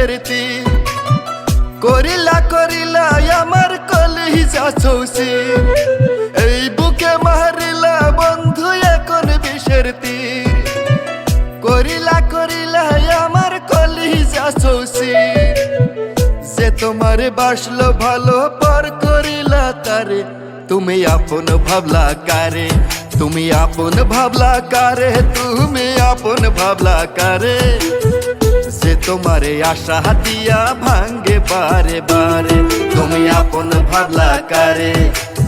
বিষের তীর করিলা করিলা আমার কলিজা চৌচির এই বুকে মারিলা বন্ধু এখন বিষের তীর করিলা করিলা আমার কলিজা চৌচির যে তোমার বাসলো ভালো পর করিলা তারে তুমি আপন ভাবলা কারে তুমি আপন ভাবলা কারে তুমি আপন ভাবলা কারে যে তোমারে আশা দিয়া ভাঙ্গে বারে বারে তুমি আপন ভাবলা কারে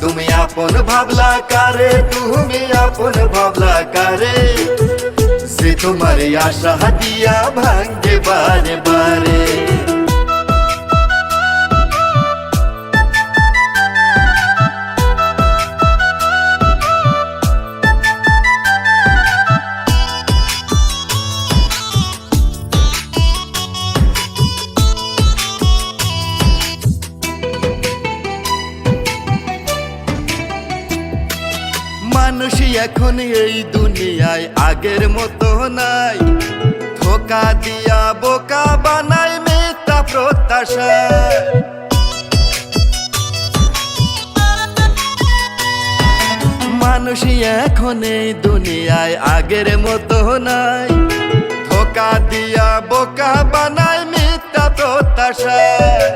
তুমি আপন ভাবলা কারে তুমি আপন ভাবলা কারে যে তোমারে আশা দিয়া ভাঙ্গে বারে বারে মানুষই এখন এই দুনিয়ায় আগের মতো নাই ধোকা দিয়া বোকা বানায় মিথ্যা প্রত্যাশায় মানুষই এখন এই দুনিয়ায় আগের মতো নাই ধোকা দিয়া বোকা বানায় মিথ্যা প্রত্যাশায়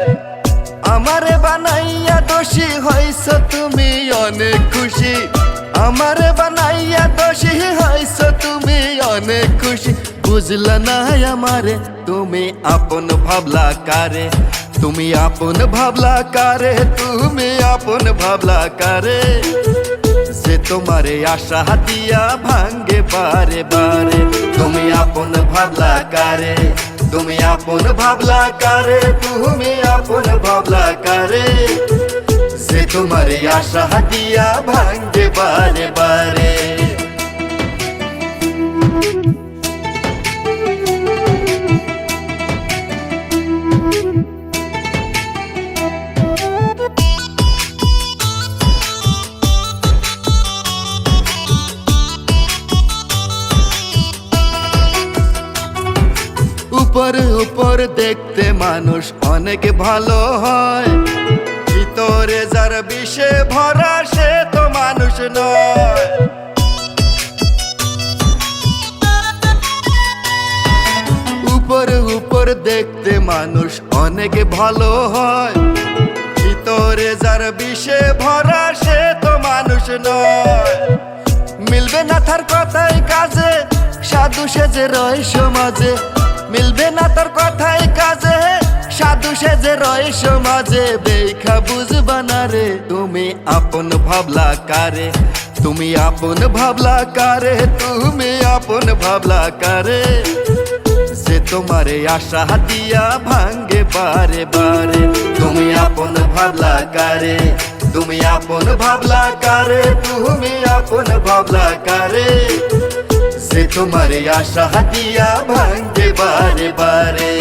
আমারে বানাইয়া দোষী হইছ তুমি অনেক খুশি আমারে বানাইয়া দোষী হইছ তুমি অনেক খুশি বুঝলা না আমারে তুমি আপন ভাবলা কারে তুমি আপন ভাবলা কারে তুমি আপন ভাবলা কারে যে তোমারে আশা দিয়া ভাঙ্গে বারে বারে তুমি আপন ভাবলা কারে তুমি আপন ভাবলা কারে তুমি আপন ভাবলা কারে যে তোমারে আশা দিয়া ভাঙ্গে বারে বারে উপর উপর দেখতে মানুষ অনেক ভালো হয় ভিতরে যার বিষে ভরা সে তো মানুষ নয় উপর উপর দেখতে মানুষ অনেক ভালো হয় ভিতরে যার বিষে ভরা সে তো মানুষ নয় মিলবে না তার কথাই কাজে সাধু সেজে রয় সমাজে মিলবে না তোর কথাই কাজে সাধু সেজে রয় সমাজে দেখা বুঝবা না রে তুমি আপন ভাবলা কারে তুমি আপন ভাবলা কারে তুমি আপন ভাবলা কারে যে তোমারে আশা দিয়া ভাঙ্গে বারে বারে তুমি আপন ভাবলা কারে তুমি আপন ভাবলা কারে তুমি আপন ভাবলা কারে যে তোমারে আশা দিয়া ভাঙ্গে বারে বারে।